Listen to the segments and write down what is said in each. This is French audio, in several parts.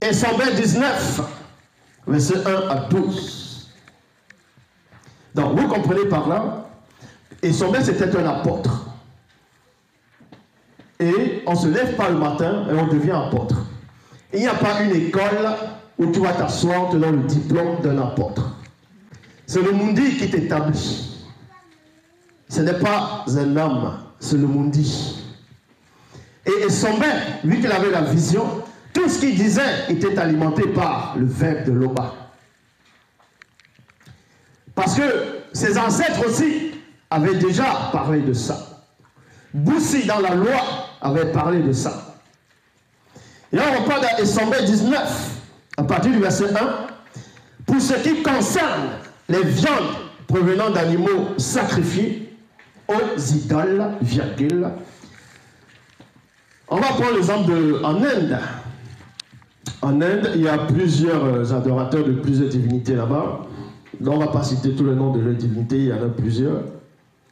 Et Sombel 19, verset 1 à 12. Donc, vous comprenez par là, et Sombel c'était un apôtre. Et on ne se lève pas le matin et on devient apôtre. Il n'y a pas une école où tu vas t'asseoir, te donner le diplôme d'un apôtre. C'est le Mundi qui t'établit. Ce n'est pas un homme, c'est le Mundi. Et Sombel, vu qu'il avait la vision, tout ce qu'il disait était alimenté par le verbe de Loba. Parce que ses ancêtres aussi avaient déjà parlé de ça. Boussi dans la loi avait parlé de ça. Et là on parle dans Sombel 19, à partir du verset 1, pour ce qui concerne les viandes provenant d'animaux sacrifiés aux idoles, virgule. On va prendre l'exemple en Inde. En Inde, il y a plusieurs adorateurs de plusieurs divinités là-bas. On ne va pas citer tous les noms de leurs divinités, il y en a plusieurs.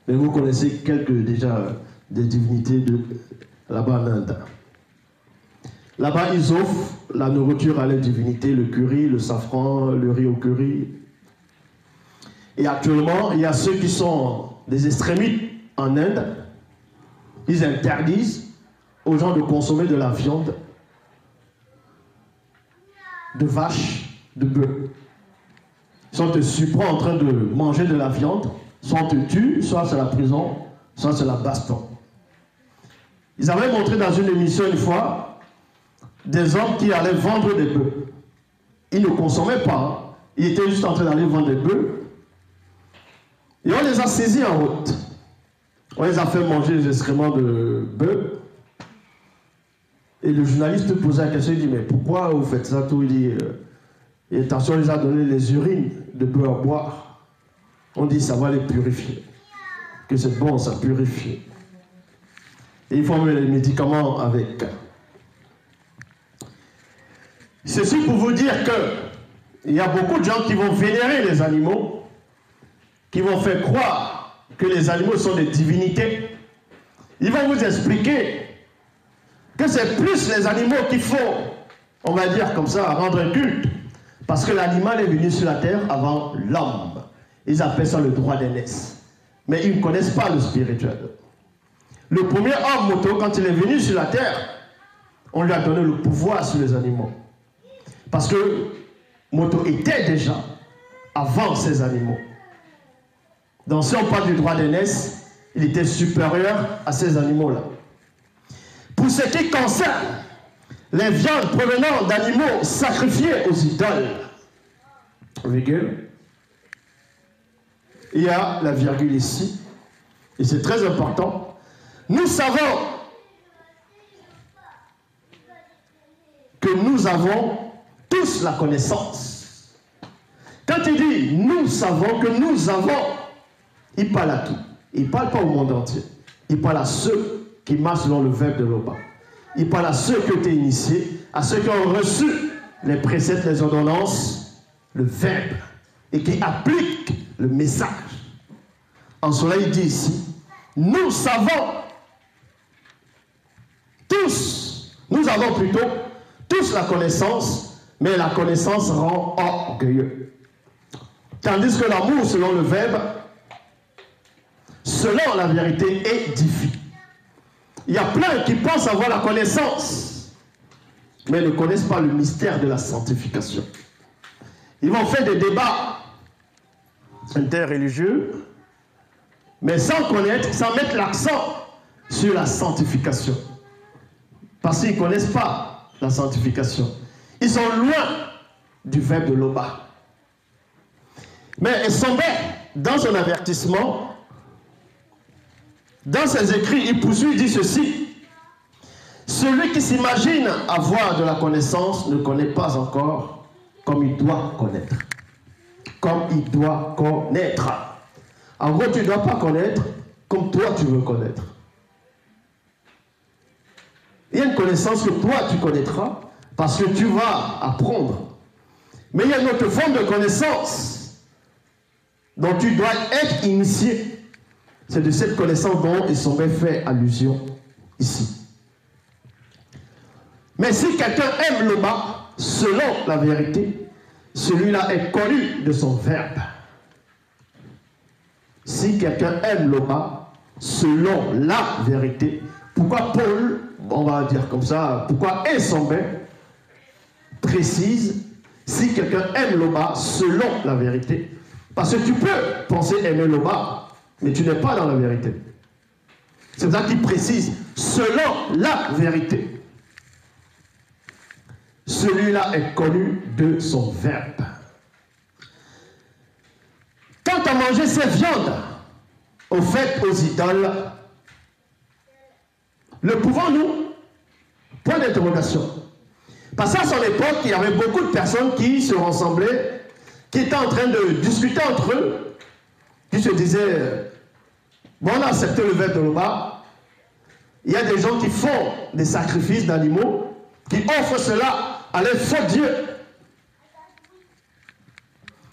Mais vous connaissez quelques déjà des divinités là-bas en Inde. Là-bas, ils offrent la nourriture à leurs divinités, le curry, le safran, le riz au curry. Et actuellement, il y a ceux qui sont des extrémistes en Inde. Ils interdisent aux gens de consommer de la viande de vache, de bœuf. Si on te surprend en train de manger de la viande, soit on te tue, soit c'est la prison, soit c'est la baston. Ils avaient montré dans une émission une fois des hommes qui allaient vendre des bœufs. Ils ne consommaient pas, hein. Ils étaient juste en train d'aller vendre des bœufs. Et on les a saisis en route. On les a fait manger les excréments de bœufs. Et le journaliste posait la question, il dit, mais pourquoi vous faites ça tout? Il dit, et attention, on les a donné les urines de bœuf à boire. On dit, ça va les purifier. Que c'est bon, ça purifie. Et il faut mettre les médicaments avec. Ceci pour vous dire que il y a beaucoup de gens qui vont vénérer les animaux, qui vont faire croire que les animaux sont des divinités. Ils vont vous expliquer que c'est plus les animaux qu'il faut, on va dire comme ça, rendre un culte. Parce que l'animal est venu sur la terre avant l'homme. Ils appellent ça le droit d'aînesse. Mais ils ne connaissent pas le spirituel. Le premier homme, Moto, quand il est venu sur la terre, on lui a donné le pouvoir sur les animaux. Parce que Moto était déjà avant ces animaux. Donc si on parle du droit d'aînesse, il était supérieur à ces animaux-là. Pour ce qui concerne les viandes provenant d'animaux sacrifiés aux idoles, virgule, il y a la virgule ici, et c'est très important. Nous savons que nous avons tous la connaissance. Quand il dit nous savons que nous avons, il parle à qui? Il ne parle pas au monde entier. Il parle à ceux qui marchent selon le verbe de Loba. Il parle à ceux qui ont été initiés, à ceux qui ont reçu les préceptes, les ordonnances, le verbe, et qui appliquent le message. En cela, il dit ici, nous savons tous, nous avons plutôt tous la connaissance, mais la connaissance rend orgueilleux. Tandis que l'amour, selon le verbe, selon la vérité, édifie. Il y a plein qui pensent avoir la connaissance, mais ne connaissent pas le mystère de la sanctification. Ils vont faire des débats interreligieux, mais sans connaître, sans mettre l'accent sur la sanctification. Parce qu'ils ne connaissent pas la sanctification. Ils sont loin du verbe de Loba. Mais Sombel, dans son avertissement, dans ses écrits, il poursuit, il dit ceci. Celui qui s'imagine avoir de la connaissance ne connaît pas encore comme il doit connaître. Comme il doit connaître. En gros, tu ne dois pas connaître comme toi tu veux connaître. Il y a une connaissance que toi tu connaîtras parce que tu vas apprendre. Mais il y a une autre forme de connaissance dont tu dois être initié. C'est de cette connaissance dont Sombel fait allusion ici. Mais si quelqu'un aime Loba, selon la vérité, celui-là est connu de son verbe. Si quelqu'un aime le bas, selon la vérité, pourquoi Paul, on va dire comme ça, pourquoi Esombe précise, si quelqu'un aime le bas, selon la vérité, parce que tu peux penser aimer le bas, mais tu n'es pas dans la vérité. C'est pour ça qu'il précise, selon la vérité. Celui-là est connu de son verbe. Quant à manger ces viandes offertes aux idoles, le pouvons-nous? Point d'interrogation. Parce qu'à son époque, il y avait beaucoup de personnes qui se rassemblaient, qui étaient en train de discuter entre eux, qui se disaient, bon, on a accepté le verbe de l'Oba. Il y a des gens qui font des sacrifices d'animaux, qui offrent cela à leurs faux dieux.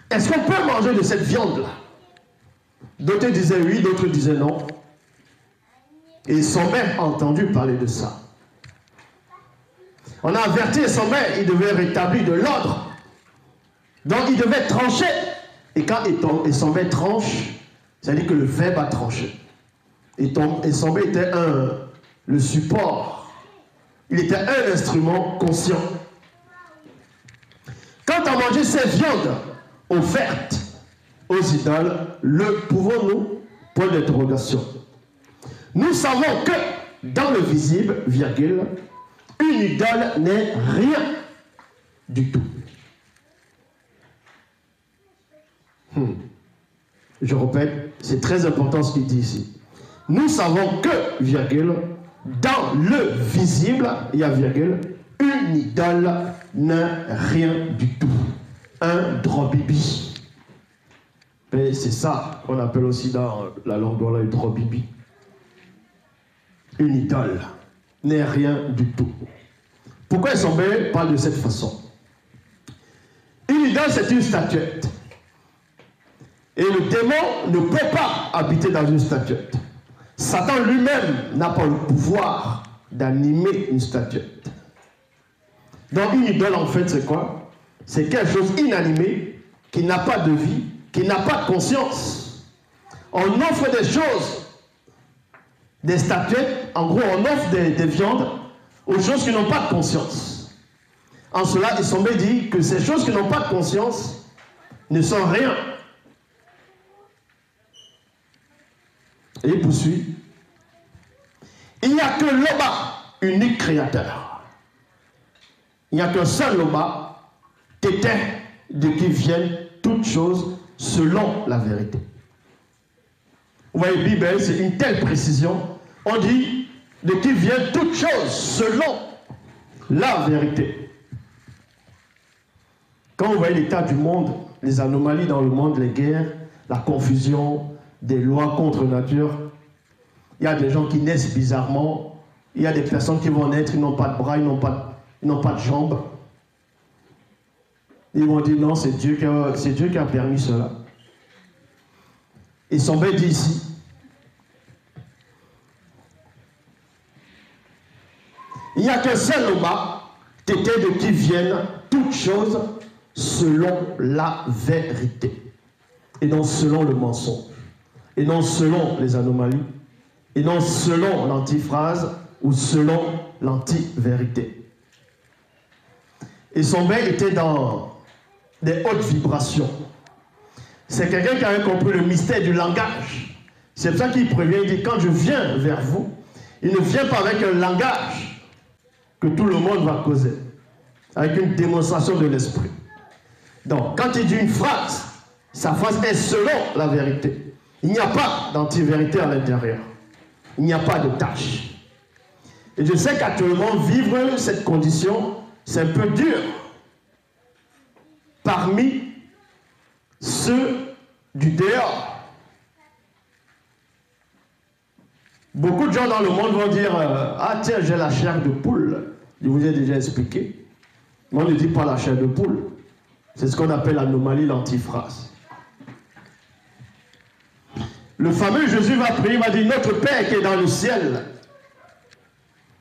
Est-ce qu'on peut manger de cette viande-là? D'autres disaient oui, d'autres disaient non. Et son mère a entendu parler de ça. On a averti son mère, il devait rétablir de l'ordre. Donc il devait trancher. Et quand son mère tranche, ça veut dire que le verbe a tranché. Et son mère était le support. Il était un instrument conscient. Quant à manger ces viandes offertes aux idoles, le pouvons-nous? Point d'interrogation. Nous savons que dans le visible, virgule, une idole n'est rien du tout. Je répète, c'est très important ce qu'il dit ici. Nous savons que, virgule, dans le visible, il y a virgule, une idole n'est rien du tout. Un drobibi. Et c'est ça qu'on appelle aussi dans la langue de le drobibi. Une idole n'est rien du tout. Pourquoi Esombe parle de cette façon? Une idole, c'est une statuette. Et le démon ne peut pas habiter dans une statuette. Satan lui-même n'a pas le pouvoir d'animer une statuette. Donc une idole, en fait, c'est quoi? C'est quelque chose inanimé, qui n'a pas de vie, qui n'a pas de conscience. On offre des choses, des statuettes, en gros, on offre des viandes aux choses qui n'ont pas de conscience. En cela, Esombe dit que ces choses qui n'ont pas de conscience ne sont rien. Et il poursuit. Il n'y a que l'Oba, unique créateur. Il n'y a qu'un seul Oba, tétin, de qui viennent toutes choses selon la vérité. Vous voyez, Bible, c'est une telle précision. On dit de qui viennent toutes choses selon la vérité. Quand vous voyez l'état du monde, les anomalies dans le monde, les guerres, la confusion, des lois contre nature, il y a des gens qui naissent bizarrement, il y a des personnes qui vont naître, ils n'ont pas de bras, ils n'ont pas de jambes. Ils vont dire non, c'est Dieu qui a permis cela. Et Esombe dit ici, il n'y a qu'un seul Oba, tété de qui viennent toutes choses selon la vérité. Et non selon le mensonge. Et non selon les anomalies. Et non selon l'antiphrase ou selon l'anti-vérité. Esombe était dans des hautes vibrations. C'est quelqu'un qui avait compris le mystère du langage. C'est pour ça qu'il prévient, il dit, quand je viens vers vous, il ne vient pas avec un langage que tout le monde va causer, avec une démonstration de l'esprit. Donc, quand il dit une phrase, sa phrase est selon la vérité. Il n'y a pas d'anti-vérité à l'intérieur. Il n'y a pas de tâche. Et je sais qu'actuellement, vivre cette condition, c'est un peu dur. Parmi ceux du dehors. Beaucoup de gens dans le monde vont dire ah tiens, j'ai la chair de poule. Je vous ai déjà expliqué. Mais on ne dit pas la chair de poule. C'est ce qu'on appelle l'anomalie, l'antiphrase. Le fameux Jésus va prier, il va dire notre Père qui est dans le ciel.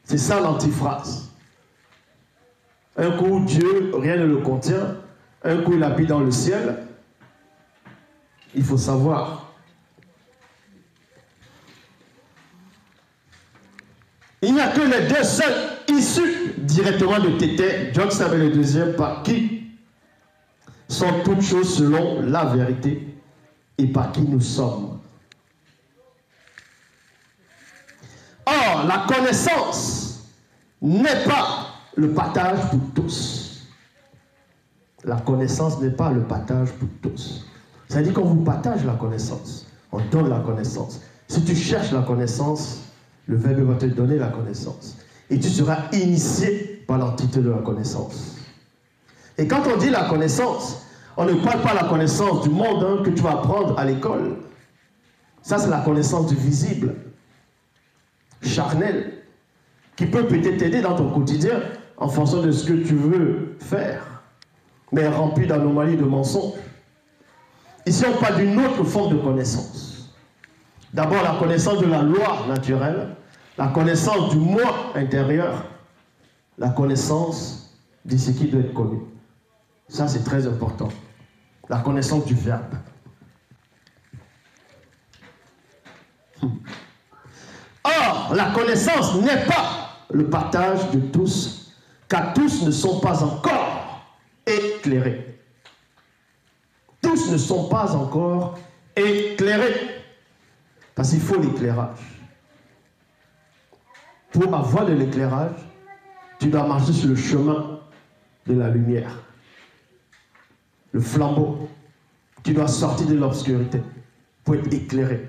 C'est ça l'antiphrase. Un coup, Dieu, rien ne le contient. Un coup, il habite dans le ciel. Il faut savoir. Il n'y a que les deux seuls issus directement de Tété, John savait le deuxième, par qui sont toutes choses selon la vérité et par qui nous sommes. Or, la connaissance n'est pas le partage pour tous. La connaissance n'est pas le partage pour tous. C'est-à-dire qu'on vous partage la connaissance. On donne la connaissance. Si tu cherches la connaissance, le Verbe va te donner la connaissance. Et tu seras initié par l'entité de la connaissance. Et quand on dit la connaissance, on ne parle pas de la connaissance du monde que tu vas apprendre à l'école. Ça, c'est la connaissance du visible, charnel, qui peut peut-être t'aider dans ton quotidien en fonction de ce que tu veux faire, mais rempli d'anomalies, de mensonges. Ici, on parle d'une autre forme de connaissance. D'abord, la connaissance de la loi naturelle, la connaissance du moi intérieur, la connaissance de ce qui doit être connu. Ça, c'est très important. La connaissance du Verbe. Or, la connaissance n'est pas le partage de tous, car tous ne sont pas encore éclairés. Tous ne sont pas encore éclairés. Parce qu'il faut l'éclairage. Pour avoir de l'éclairage, tu dois marcher sur le chemin de la lumière. Le flambeau. Tu dois sortir de l'obscurité pour être éclairé.